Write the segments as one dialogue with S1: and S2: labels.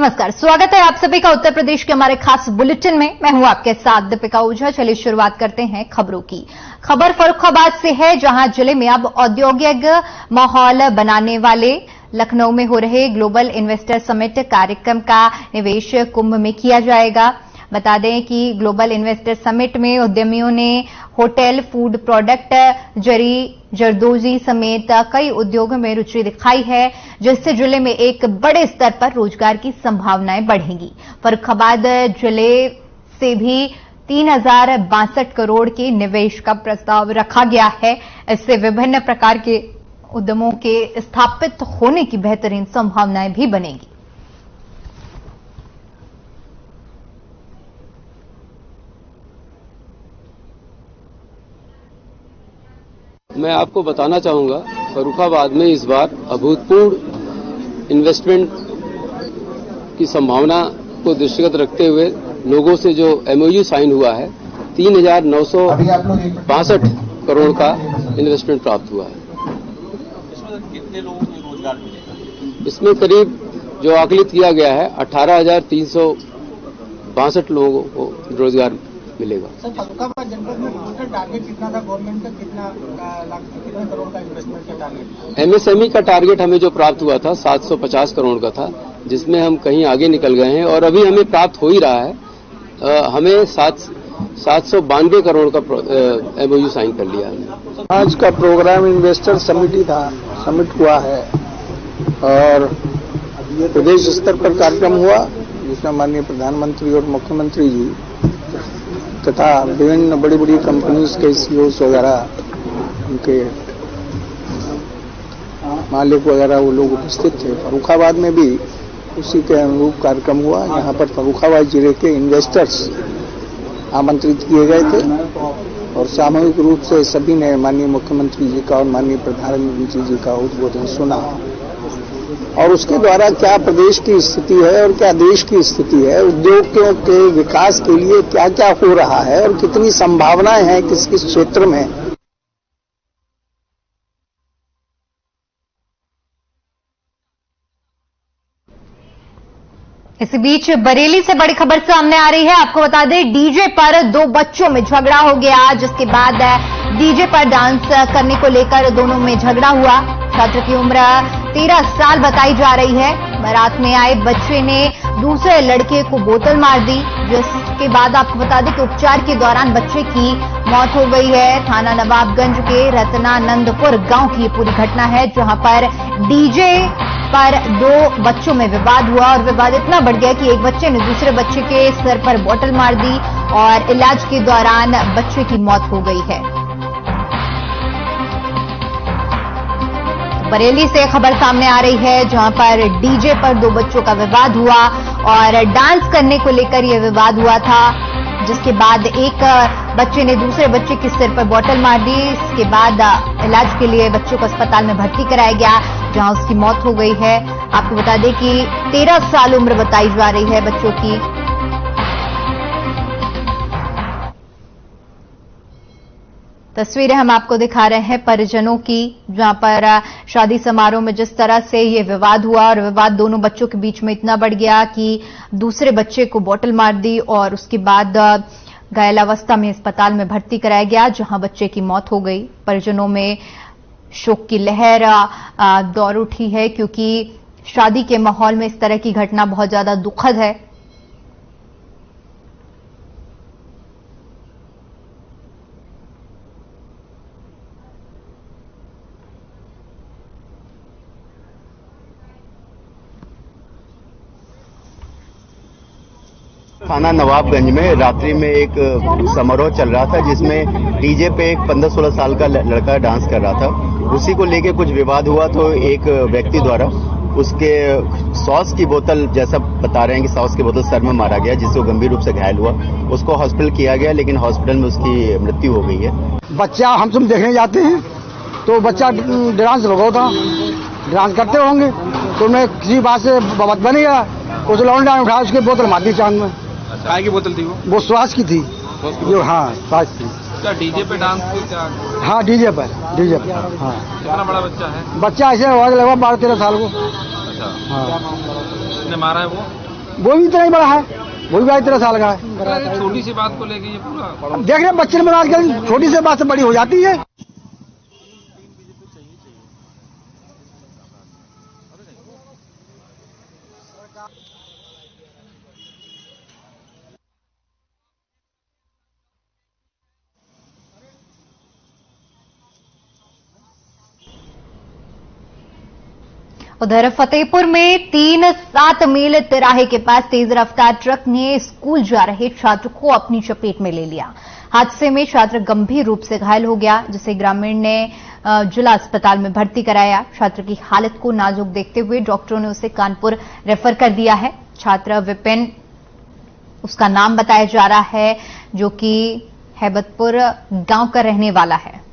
S1: नमस्कार, स्वागत है आप सभी का उत्तर प्रदेश के हमारे खास बुलेटिन में। मैं हूं आपके साथ दीपिका ओझा। चलिए शुरुआत करते हैं खबरों की। खबर फर्रुखाबाद से है, जहां जिले में अब औद्योगिक माहौल बनाने वाले लखनऊ में हो रहे ग्लोबल इन्वेस्टर समिट कार्यक्रम का निवेश कुंभ में किया जाएगा। बता दें कि ग्लोबल इन्वेस्टर समिट में उद्यमियों ने होटल, फूड प्रोडक्ट, जरी, जरदोजी समेत कई उद्योगों में रुचि दिखाई है, जिससे जिले में एक बड़े स्तर पर रोजगार की संभावनाएं बढ़ेंगी। फर्रुखाबाद जिले से भी 3062 करोड़ के निवेश का प्रस्ताव रखा गया है। इससे विभिन्न प्रकार के उद्यमों के स्थापित होने की बेहतरीन संभावनाएं भी बनेगी।
S2: मैं आपको बताना चाहूंगा, फर्रुखाबाद में इस बार अभूतपूर्व इन्वेस्टमेंट की संभावना को दृष्टिगत रखते हुए लोगों से जो एमओयू साइन हुआ है, 3962 करोड़ का इन्वेस्टमेंट प्राप्त हुआ है।
S3: इसमें कितने लोगों को रोजगार मिलेगा?
S2: इसमें करीब जो आकलित किया गया है 18,362 लोगों को रोजगार मिलेगा।
S4: सर, फर्रुखाबाद जनपद में टोटल टारगेट कितना था गवर्नमेंट का? कितना करोड़ का इन्वेस्टमेंट का टारगेट?
S2: एमएसएमई का टारगेट हमें जो प्राप्त हुआ था 750 करोड़ का था, जिसमें हम कहीं आगे निकल गए हैं और अभी हमें प्राप्त हो ही रहा है। हमें 792 करोड़ का एमओयू साइन कर लिया है।
S5: आज का प्रोग्राम इन्वेस्टर समिट हुआ है और प्रदेश स्तर पर कार्यक्रम हुआ, जिसमें माननीय प्रधानमंत्री और मुख्यमंत्री जी तथा विभिन्न बड़ी बड़ी कंपनीज के सीईओस वगैरह, उनके मालिक वगैरह वो लोग उपस्थित थे। फर्रुखाबाद में भी उसी के अनुरूप कार्यक्रम हुआ। यहाँ पर फर्रुखाबाद जिले के इन्वेस्टर्स आमंत्रित किए गए थे और सामूहिक रूप से सभी ने माननीय मुख्यमंत्री जी का और माननीय प्रधानमंत्री जी का उद्बोधन सुना और उसके द्वारा क्या प्रदेश की स्थिति है और क्या देश की स्थिति है, उद्योगों के विकास के लिए क्या क्या हो रहा है और कितनी संभावनाएं हैं किस किस क्षेत्र में।
S1: इसी बीच बरेली से बड़ी खबर सामने आ रही है। आपको बता दें, डीजे पर 2 बच्चों में झगड़ा हो गया, जिसके बाद डीजे पर डांस करने को लेकर दोनों में झगड़ा हुआ। छात्र की उम्र 13 साल बताई जा रही है। बारात में आए बच्चे ने दूसरे लड़के को बोतल मार दी, जिसके बाद आपको बता दें कि उपचार के दौरान बच्चे की मौत हो गई है। थाना नवाबगंज के रत्नानंदपुर गांव की ये पूरी घटना है, जहां पर डीजे पर 2 बच्चों में विवाद हुआ और विवाद इतना बढ़ गया कि एक बच्चे ने दूसरे बच्चे के सर पर बोतल मार दी और इलाज के दौरान बच्चे की मौत हो गई है। बरेली से खबर सामने आ रही है, जहां पर डीजे पर 2 बच्चों का विवाद हुआ और डांस करने को लेकर यह विवाद हुआ था, जिसके बाद एक बच्चे ने दूसरे बच्चे के सिर पर बोतल मार दी। इसके बाद इलाज के लिए बच्चों को अस्पताल में भर्ती कराया गया, जहां उसकी मौत हो गई है। आपको बता दें कि 13 साल उम्र बताई जा रही है बच्चों की। तस्वीरें हम आपको दिखा रहे हैं परिजनों की, जहां पर शादी समारोह में जिस तरह से ये विवाद हुआ और विवाद दोनों बच्चों के बीच में इतना बढ़ गया कि दूसरे बच्चे को बोतल मार दी और उसके बाद घायलावस्था में अस्पताल में भर्ती कराया गया, जहां बच्चे की मौत हो गई। परिजनों में शोक की लहर दौड़ उठी है, क्योंकि शादी के माहौल में इस तरह की घटना बहुत ज्यादा दुखद है।
S6: थाना नवाबगंज में रात्रि में एक समारोह चल रहा था, जिसमें डीजे पे एक 15-16 साल का लड़का डांस कर रहा था। उसी को लेके कुछ विवाद हुआ तो एक व्यक्ति द्वारा उसके सॉस की बोतल, जैसा बता रहे हैं कि सॉस की बोतल सर में मारा गया, जिससे वो गंभीर रूप से घायल हुआ। उसको हॉस्पिटल किया गया, लेकिन हॉस्पिटल में उसकी मृत्यु हो गई है।
S5: बच्चा हम सब देखने जाते हैं तो बच्चा डांस लगा था, डांस करते होंगे तो मैं किसी बात से बात बन गया, उस लौंडा उठा उसकी बोतल मार दी चांद में।
S3: काय की बोतल थी
S5: वो श्वास की थी जो, हाँ श्वास की।
S3: क्या डीजे पे डांस क्या?
S5: हाँ डीजे पर हाँ।
S3: कितना बड़ा बच्चा है?
S5: बच्चा ऐसे लगभग 12-13 साल को।
S3: अच्छा हाँ। किसने मारा है वो?
S5: वो भी इतना ही बड़ा है, वो भी 13 साल का है।
S3: छोटी सी बात को लेके ये पूरा
S5: देख रहे बच्चे ने आजकल छोटी सी बात से बड़ी हो जाती है।
S1: उधर फतेहपुर में 3-7 मील तिराहे के पास तेज रफ्तार ट्रक ने स्कूल जा रहे छात्र को अपनी चपेट में ले लिया। हादसे में छात्र गंभीर रूप से घायल हो गया, जिसे ग्रामीण ने जिला अस्पताल में भर्ती कराया। छात्र की हालत को नाजुक देखते हुए डॉक्टरों ने उसे कानपुर रेफर कर दिया है। छात्र विपिन उसका नाम बताया जा रहा है, जो कि हैबतपुर गांव का रहने वाला है।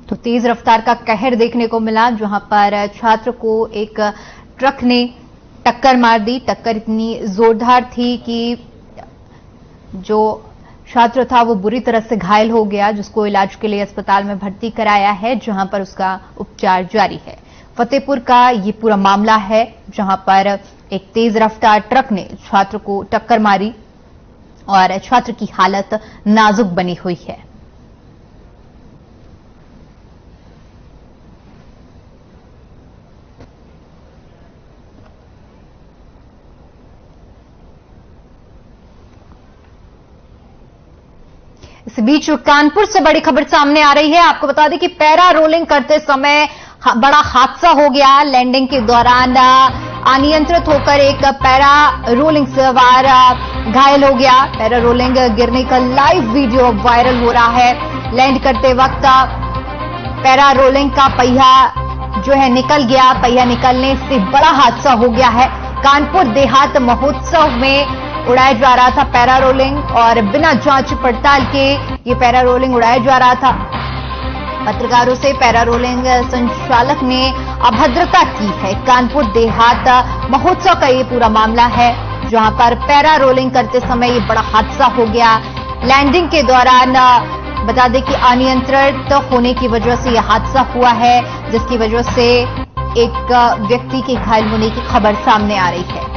S1: तो तेज रफ्तार का कहर देखने को मिला, जहां पर छात्र को एक ट्रक ने टक्कर मार दी। टक्कर इतनी जोरदार थी कि जो छात्र था वो बुरी तरह से घायल हो गया, जिसको इलाज के लिए अस्पताल में भर्ती कराया है, जहां पर उसका उपचार जारी है। फतेहपुर का ये पूरा मामला है, जहां पर एक तेज रफ्तार ट्रक ने छात्र को टक्कर मारी और छात्र की हालत नाजुक बनी हुई है। इस बीच कानपुर से बड़ी खबर सामने आ रही है। आपको बता दें कि पैरा रोलिंग करते समय बड़ा हादसा हो गया। लैंडिंग के दौरान अनियंत्रित होकर एक पैरा रोलिंग सवार घायल हो गया। पैरा रोलिंग गिरने का लाइव वीडियो वायरल हो रहा है। लैंड करते वक्त पैरा रोलिंग का पहिया जो है निकल गया। पहिया निकलने से बड़ा हादसा हो गया है। कानपुर देहात महोत्सव में उड़ाया जा रहा था पैरा रोलिंग, और बिना जांच पड़ताल के ये पैरा रोलिंग उड़ाया जा रहा था। पत्रकारों से पैरा रोलिंग संचालक ने अभद्रता की है। कानपुर देहात महोत्सव का ये पूरा मामला है, जहां पर पैरा रोलिंग करते समय ये बड़ा हादसा हो गया। लैंडिंग के दौरान बता दें कि अनियंत्रित होने की वजह से यह हादसा हुआ है, जिसकी वजह से एक व्यक्ति के घायल होने की खबर सामने आ रही है।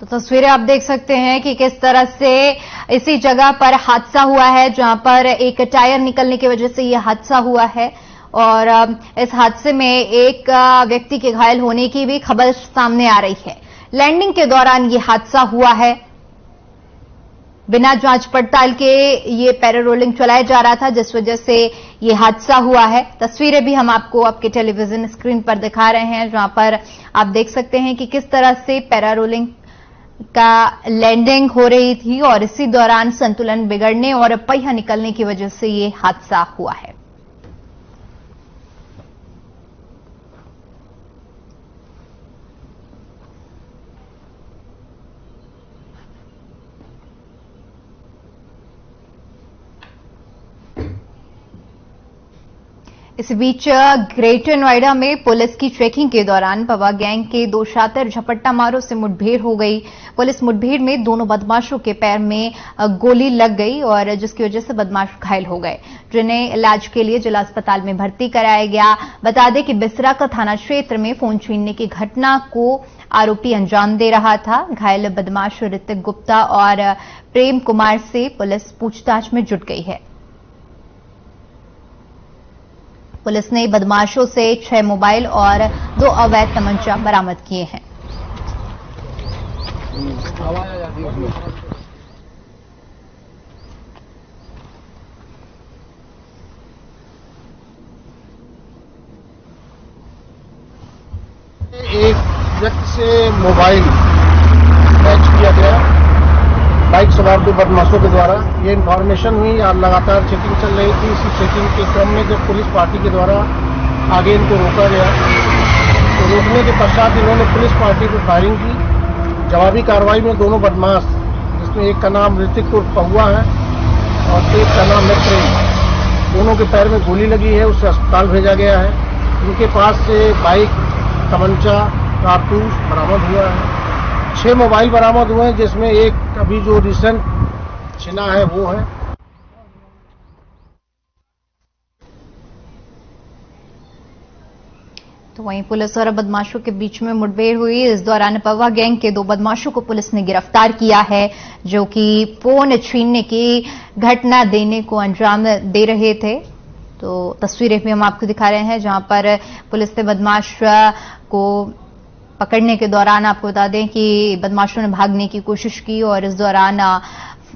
S1: तो तस्वीरें आप देख सकते हैं कि किस तरह से इसी जगह पर हादसा हुआ है, जहां पर एक टायर निकलने की वजह से यह हादसा हुआ है। और इस हादसे में एक व्यक्ति के घायल होने की भी खबर सामने आ रही है। लैंडिंग के दौरान यह हादसा हुआ है। बिना जांच पड़ताल के ये पैरा रोलिंग चलाया जा रहा था, जिस वजह से ये हादसा हुआ है। तस्वीरें भी हम आपको आपके टेलीविजन स्क्रीन पर दिखा रहे हैं, जहां पर आप देख सकते हैं कि किस तरह से पैरा रोलिंग का लैंडिंग हो रही थी और इसी दौरान संतुलन बिगड़ने और पहिया निकलने की वजह से ये हादसा हुआ है। इस बीच ग्रेटर नोएडा में पुलिस की चेकिंग के दौरान पवा गैंग के 2 शातिर झपट्टा मारों से मुठभेड़ हो गई। पुलिस मुठभेड़ में दोनों बदमाशों के पैर में गोली लग गई और जिसकी वजह से बदमाश घायल हो गए, जिन्हें इलाज के लिए जिला अस्पताल में भर्ती कराया गया। बता दें कि बिसरा का थाना क्षेत्र में फोन छीनने की घटना को आरोपी अंजाम दे रहा था। घायल बदमाश ऋतिक गुप्ता और प्रेम कुमार से पुलिस पूछताछ में जुट गई है। पुलिस ने बदमाशों से 6 मोबाइल और 2 अवैध तमंचा बरामद किए हैं।
S7: एक व्यक्ति से मोबाइल स्नैच किया गया बाइक सवार 2 बदमाशों के द्वारा। ये इन्फॉर्मेशन हुई, लगातार चेकिंग चल रही थी। इसी चेकिंग के क्रम में जब पुलिस पार्टी के द्वारा आगे इनको रोका गया। तो रोकने के पश्चात इन्होंने पुलिस पार्टी को फायरिंग की। जवाबी कार्रवाई में दोनों बदमाश, जिसमें एक का नाम ऋतिक उर्फ पहुआ है और एक का नाम मित्र, दोनों के पैर में गोली लगी है, उसे अस्पताल भेजा गया है। उनके पास से बाइक, तमंचा, कारतूस बरामद हुआ है। 6 मोबाइल बरामद हुए हैं, जिसमें एक अभी जो रिसेंट छिना है वो है।
S1: तो वहीं पुलिस और बदमाशों के बीच में मुठभेड़ हुई। इस दौरान पवा गैंग के 2 बदमाशों को पुलिस ने गिरफ्तार किया है, जो कि फोन छीनने की घटना देने को अंजाम दे रहे थे। तो तस्वीरें भी हम आपको दिखा रहे हैं, जहां पर पुलिस ने बदमाश को पकड़ने के दौरान, आपको बता दें कि बदमाशों ने भागने की कोशिश की और इस दौरान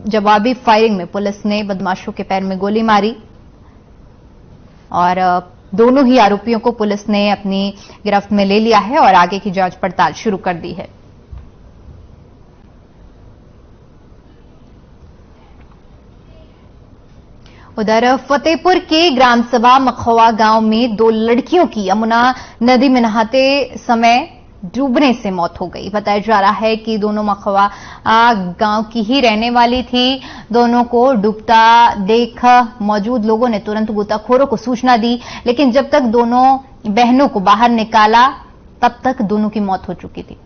S1: जवाबी फायरिंग में पुलिस ने बदमाशों के पैर में गोली मारी और दोनों ही आरोपियों को पुलिस ने अपनी गिरफ्त में ले लिया है और आगे की जांच पड़ताल शुरू कर दी है। उधर फतेहपुर के ग्राम सभा मखवा गांव में 2 लड़कियों की यमुना नदी में नहाते समय डूबने से मौत हो गई। बताया जा रहा है कि दोनों मखवा गांव की ही रहने वाली थी। दोनों को डूबता देख मौजूद लोगों ने तुरंत गोताखोरों को सूचना दी, लेकिन जब तक दोनों बहनों को बाहर निकाला तब तक दोनों की मौत हो चुकी थी।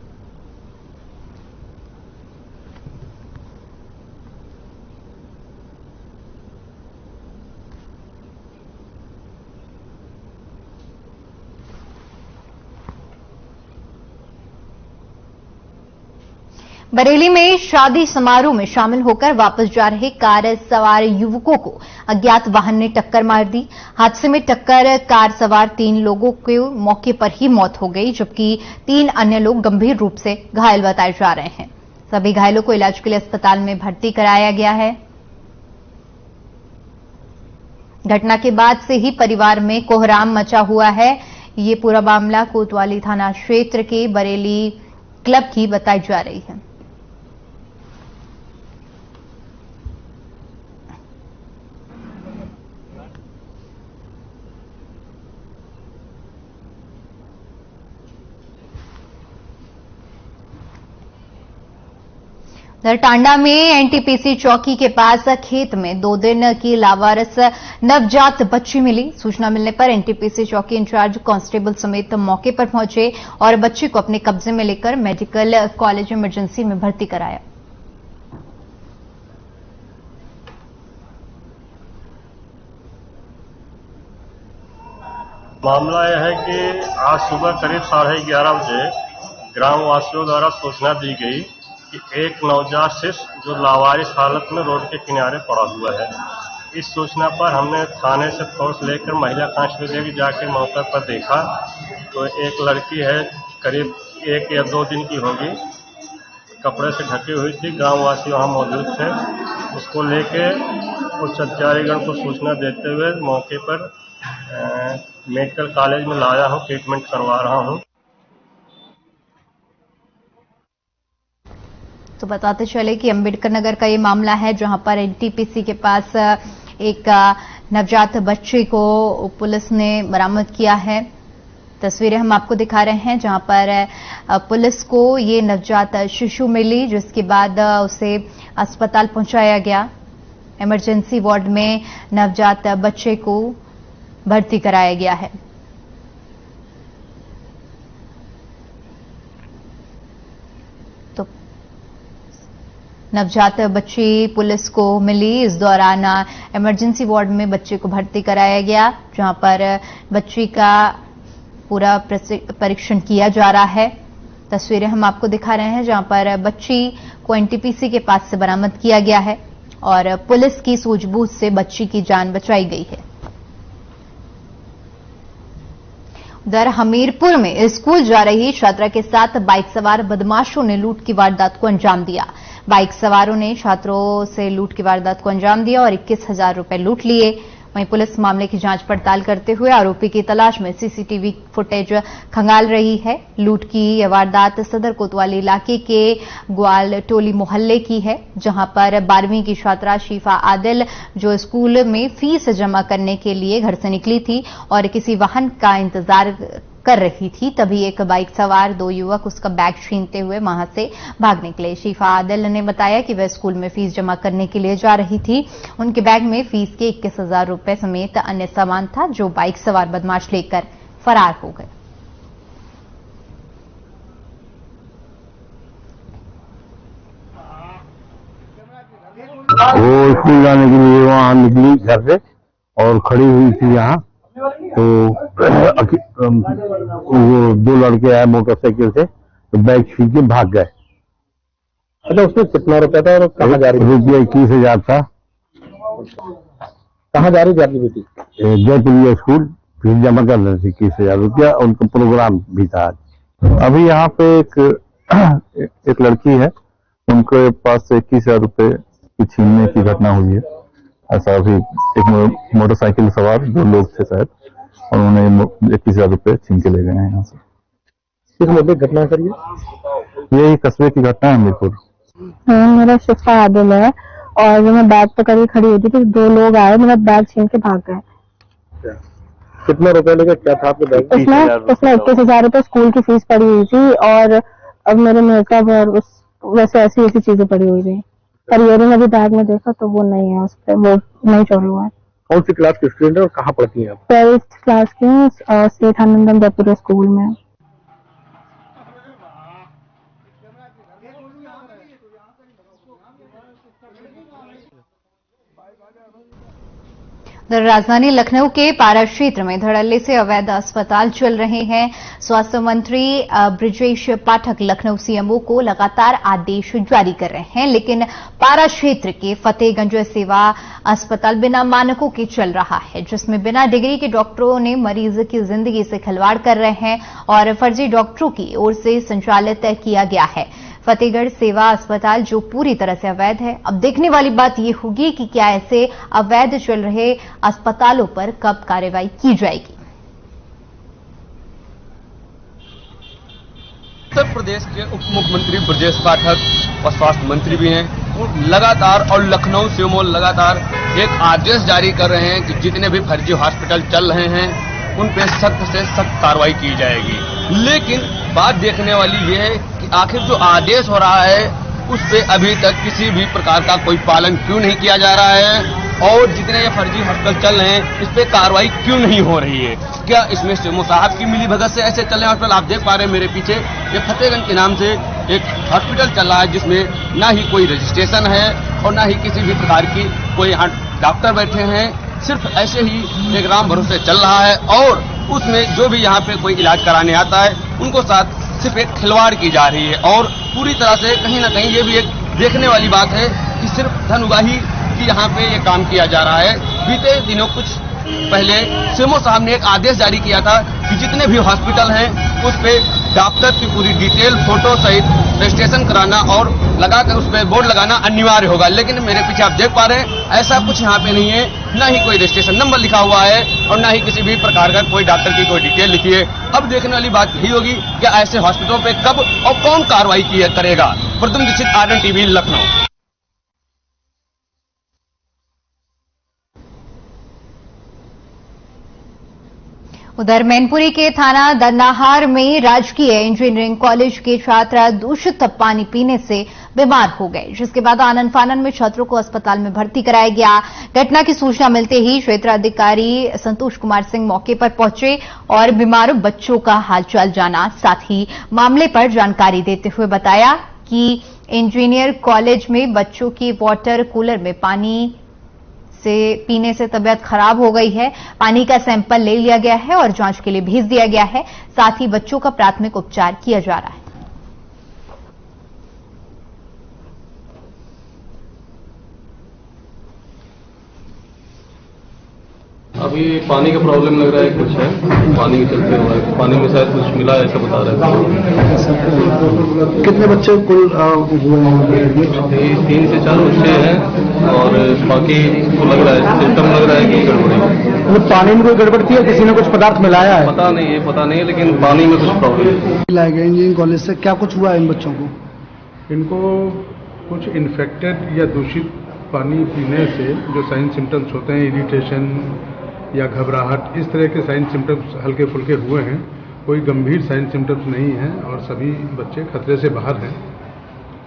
S1: बरेली में शादी समारोह में शामिल होकर वापस जा रहे कार सवार युवकों को अज्ञात वाहन ने टक्कर मार दी। हादसे में टक्कर कार सवार 3 लोगों की मौके पर ही मौत हो गई, जबकि 3 अन्य लोग गंभीर रूप से घायल बताए जा रहे हैं। सभी घायलों को इलाज के लिए अस्पताल में भर्ती कराया गया है। घटना के बाद से ही परिवार में कोहराम मचा हुआ है। ये पूरा मामला कोतवाली थाना क्षेत्र के बरेली क्लब की बताई जा रही है। उधर टांडा में एनटीपीसी चौकी के पास खेत में 2 दिन की लावारिस नवजात बच्ची मिली। सूचना मिलने पर एनटीपीसी चौकी इंचार्ज कांस्टेबल समेत मौके पर पहुंचे और बच्ची को अपने कब्जे में लेकर मेडिकल कॉलेज इमरजेंसी में भर्ती कराया।
S8: मामला यह है कि आज सुबह करीब 11:30 बजे ग्राम वासियों द्वारा सूचना दी गई कि एक नवजात शिशु जो लावारिस हालत में रोड के किनारे पड़ा हुआ है। इस सूचना पर हमने थाने से फोर्स लेकर महिला कांस्टेबल की जाकर मौके पर देखा तो एक लड़की है, करीब 1 या 2 दिन की होगी, कपड़े से ढकी हुई थी। ग्रामवासी वहां मौजूद थे। उसको लेके उच्च अधिकारीगण को सूचना देते हुए मौके पर मेडिकल कॉलेज में लाया हूं, ट्रीटमेंट करवा रहा हूं।
S1: तो बताते चले कि अंबेडकर नगर का ये मामला है, जहां पर एनटीपीसी के पास एक नवजात बच्चे को पुलिस ने बरामद किया है। तस्वीरें हम आपको दिखा रहे हैं, जहां पर पुलिस को ये नवजात शिशु मिली, जिसके बाद उसे अस्पताल पहुंचाया गया। इमरजेंसी वार्ड में नवजात बच्चे को भर्ती कराया गया है। तो नवजात बच्ची पुलिस को मिली। इस दौरान इमरजेंसी वार्ड में बच्चे को भर्ती कराया गया, जहां पर बच्ची का पूरा परीक्षण किया जा रहा है। तस्वीरें हम आपको दिखा रहे हैं, जहां पर बच्ची को एनटीपीसी के पास से बरामद किया गया है और पुलिस की सूझबूझ से बच्ची की जान बचाई गई है। उधर हमीरपुर में स्कूल जा रही छात्रा के साथ बाइक सवार बदमाशों ने लूट की वारदात को अंजाम दिया। बाइक सवारों ने छात्रों से लूट की वारदात को अंजाम दिया और 21,000 रुपए लूट लिए। वहीं पुलिस मामले की जांच पड़ताल करते हुए आरोपी की तलाश में सीसीटीवी फुटेज खंगाल रही है। लूट की यह वारदात सदर कोतवाली इलाके के ग्वाल टोली मोहल्ले की है, जहां पर 12वीं की छात्रा शीफा आदिल जो स्कूल में फीस जमा करने के लिए घर से निकली थी और किसी वाहन का इंतजार कर रही थी, तभी एक बाइक सवार 2 युवक उसका बैग छीनते हुए वहां से भाग निकले। शीफा आदिल ने बताया कि वह स्कूल में फीस जमा करने के लिए जा रही थी। उनके बैग में फीस के 21,000 रुपए समेत अन्य सामान था, जो बाइक सवार बदमाश लेकर फरार हो गए।
S9: वो स्कूल जाने के लिए वहां निकली घर से और खड़ी हुई थी यहाँ, तो वो 2 लड़के आए मोटरसाइकिल से, तो बैग छीन के भाग गए।
S7: अच्छा, उसमें कितना रुपया था और कहाँ जा रही?
S9: रुपया 21,000 था।
S7: कहाँ जा रही थी आपकी बेटी?
S9: जयपुरिया स्कूल फीस जमा कर रहे थे 21,000 रुपया, उनका प्रोग्राम भी था आज। अभी यहाँ पे एक लड़की है, उनके पास से 21,000 रुपये की छीनने की घटना हुई है। ऐसा अभी एक मोटरसाइकिल सवार 2 लोग थे शायद, और उन्होंने 21,000 रुपये छीन के ले गए हैं यहाँ से।
S7: किस मुद्दे घटना करिए?
S9: यही कस्बे की घटना है हमीरपुर।
S10: मेरा शिफा आदिल है और मैं बैग पकड़ के खड़ी हुई थी, तो 2 लोग आए, मेरा बैग छीन के भाग गए।
S7: कितना रुपए लेके क्या था आपके बैग?
S10: उसमें 21,000 रुपये स्कूल की फीस पड़ी हुई थी और अब मेरे मेकअप और वैसे ऐसी चीजें पड़ी हुई थी। पर इयरिंग अभी बैग में देखा तो वो नहीं है, उस पर वो नहीं चोरी हुआ है।
S7: कौन सी क्लास की स्टूडेंट है और कहाँ पढ़ती हैं आप?
S10: 12th क्लास की, स्टेट आनंदम जयपुर स्कूल में।
S1: राजधानी लखनऊ के पारा क्षेत्र में धड़ल्ले से अवैध अस्पताल चल रहे हैं। स्वास्थ्य मंत्री ब्रिजेश पाठक लखनऊ सीएमओ को लगातार आदेश जारी कर रहे हैं, लेकिन पारा क्षेत्र के फतेहगंज सेवा अस्पताल बिना मानकों के चल रहा है, जिसमें बिना डिग्री के डॉक्टरों ने मरीज की जिंदगी से खिलवाड़ कर रहे हैं और फर्जी डॉक्टरों की ओर से संचालित किया गया है। फतेहगढ़ सेवा अस्पताल जो पूरी तरह से अवैध है। अब देखने वाली बात यह होगी कि क्या ऐसे अवैध चल रहे अस्पतालों पर कब कार्रवाई की जाएगी।
S11: उत्तर प्रदेश के उप मुख्यमंत्री ब्रजेश पाठक और स्वास्थ्य मंत्री भी हैं, लगातार और लखनऊ सीएमओ लगातार एक आदेश जारी कर रहे हैं कि जितने भी फर्जी हॉस्पिटल चल रहे हैं उन पे सख्त से सख्त कार्रवाई की जाएगी। लेकिन बात देखने वाली ये है कि आखिर जो आदेश हो रहा है उस पे अभी तक किसी भी प्रकार का कोई पालन क्यों नहीं किया जा रहा है, और जितने ये फर्जी हॉस्पिटल चल रहे हैं इस पे कार्रवाई क्यों नहीं हो रही है। क्या इसमें सीएमओ साहब की मिलीभगत से ऐसे चल रहे हैं हॉस्पिटल? आप देख पा रहे हैं मेरे पीछे ये फतेहगंज के नाम से एक हॉस्पिटल चल रहा है, जिसमें ना ही कोई रजिस्ट्रेशन है और ना ही किसी भी प्रकार की कोई यहाँ डॉक्टर बैठे हैं, सिर्फ ऐसे ही एक राम भरोसे चल रहा है। और उसमें जो भी यहाँ पे कोई इलाज कराने आता है उनको साथ सिर्फ एक खिलवाड़ की जा रही है, और पूरी तरह से कहीं ना कहीं ये भी एक देखने वाली बात है कि सिर्फ धन उगाही की यहाँ पे ये काम किया जा रहा है। बीते दिनों कुछ पहले सीएमओ साहब ने एक आदेश जारी किया था कि जितने भी हॉस्पिटल हैं उस पे डॉक्टर की पूरी डिटेल फोटो सहित रजिस्ट्रेशन कराना और लगाकर उस पर बोर्ड लगाना अनिवार्य होगा। लेकिन मेरे पीछे आप देख पा रहे हैं ऐसा कुछ यहाँ पे नहीं है, ना ही कोई रजिस्ट्रेशन नंबर लिखा हुआ है और ना ही किसी भी प्रकार का कोई डॉक्टर की कोई डिटेल लिखी है। अब देखने वाली बात यही होगी कि ऐसे हॉस्पिटलों पे कब और कौन कार्रवाई करेगा। प्रथम दीक्षित, RN TV, लखनऊ।
S1: उधर मैनपुरी के थाना दन्नाहार में राजकीय इंजीनियरिंग कॉलेज के छात्र दूषित पानी पीने से बीमार हो गए, जिसके बाद आनन फानन में छात्रों को अस्पताल में भर्ती कराया गया। घटना की सूचना मिलते ही क्षेत्राधिकारी संतोष कुमार सिंह मौके पर पहुंचे और बीमार बच्चों का हालचाल जाना, साथ ही मामले पर जानकारी देते हुए बताया कि इंजीनियर कॉलेज में बच्चों की वाटर कूलर में पानी से पीने से तबीयत खराब हो गई है। पानी का सैंपल ले लिया गया है और जांच के लिए भेज दिया गया है। साथ ही बच्चों का प्राथमिक उपचार किया जा रहा है।
S2: अभी पानी का प्रॉब्लम लग रहा है, कुछ है पानी के चलते हुए, पानी में शायद कुछ मिला ऐसा बता रहे थे।
S7: कितने बच्चे कुल हुए हैं?
S2: 3 से 4 बच्चे हैं और बाकी को लग रहा है, सिम्टम लग रहा है कि गड़बड़ी है।
S7: मतलब पानी में कोई गड़बड़ थी या किसी ने कुछ पदार्थ मिलाया है?
S2: पता नहीं है, लेकिन पानी में कुछ प्रॉब्लम है।
S7: लाए गए इंजीनियरिंग कॉलेज से, क्या कुछ हुआ इन बच्चों को?
S12: इनको कुछ इन्फेक्टेड या दूषित पानी पीने से जो साइन सिम्टम्स होते हैं, इरिटेशन या घबराहट, इस तरह के साइन सिम्टम्स हल्के फुल्के हुए हैं। कोई गंभीर साइन सिम्टम्स नहीं है और सभी बच्चे खतरे से बाहर हैं।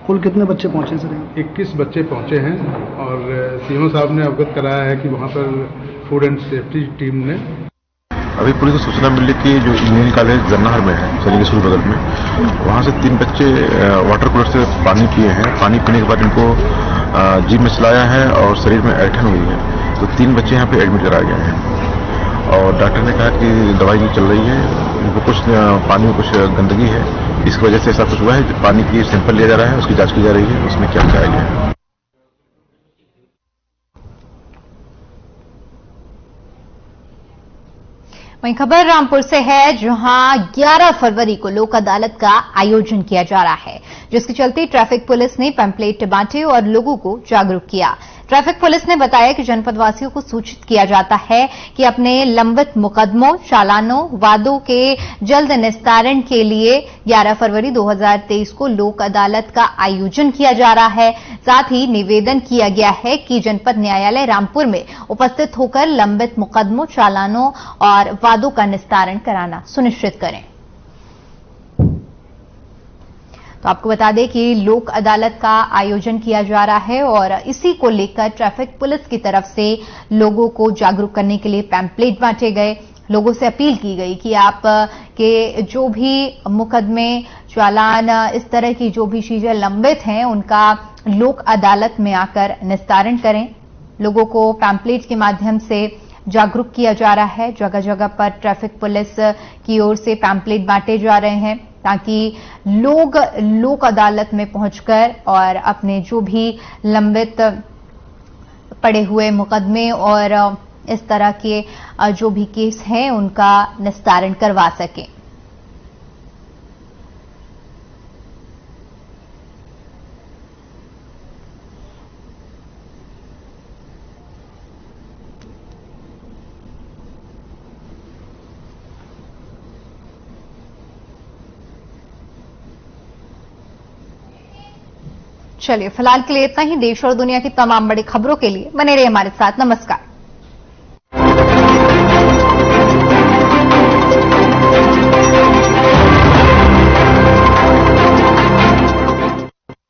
S7: कुल कितने बच्चे पहुंचे सर?
S12: 21 बच्चे पहुंचे हैं और सीएम साहब ने अवगत कराया है कि वहाँ पर फूड एंड सेफ्टी टीम ने
S13: अभी पुलिस को सूचना मिली कि जो इंजीनियरिंग कॉलेज जन्नाहर में है, सैनिक स्कूल बगल में, वहाँ से 3 बच्चे वाटर कूलर से पानी पिए हैं। पानी पीने के बाद इनको जीभ में चलाया है और शरीर में ऐंठन हुई है, तो 3 बच्चे यहाँ पे एडमिट कराए गए हैं और डॉक्टर ने कहा कि दवाई चल रही है, इनको कुछ पानी में कुछ गंदगी है, इसकी वजह से ऐसा कुछ हुआ है। पानी की सैंपल लिया जा रहा है, उसकी जाँच की जा रही है, उसमें क्या पाया गया है।
S1: वहीं खबर रामपुर से है, जहां 11 फरवरी को लोक अदालत का आयोजन किया जा रहा है, जिसके चलते ट्रैफिक पुलिस ने पैम्पलेट बांटे और लोगों को जागरूक किया। ट्रैफिक पुलिस ने बताया कि जनपदवासियों को सूचित किया जाता है कि अपने लंबित मुकदमों, चालानों, वादों के जल्द निस्तारण के लिए 11 फरवरी 2023 को लोक अदालत का आयोजन किया जा रहा है। साथ ही निवेदन किया गया है कि जनपद न्यायालय रामपुर में उपस्थित होकर लंबित मुकदमों, चालानों और वादों का निस्तारण कराना सुनिश्चित करें। तो आपको बता दें कि लोक अदालत का आयोजन किया जा रहा है और इसी को लेकर ट्रैफिक पुलिस की तरफ से लोगों को जागरूक करने के लिए पैम्पलेट बांटे गए। लोगों से अपील की गई कि आप के जो भी मुकदमे, चालान, इस तरह की जो भी चीजें लंबित हैं, उनका लोक अदालत में आकर निस्तारण करें। लोगों को पैम्पलेट के माध्यम से जागरूक किया जा रहा है। जगह जगह पर ट्रैफिक पुलिस की ओर से पैम्पलेट बांटे जा रहे हैं ताकि लोग लोक अदालत में पहुंचकर और अपने जो भी लंबित पड़े हुए मुकदमे और इस तरह के जो भी केस हैं उनका निस्तारण करवा सकें। चलिए फिलहाल के लिए इतना ही। देश और दुनिया की तमाम बड़ी खबरों के लिए बने रहिए हमारे साथ। नमस्कार।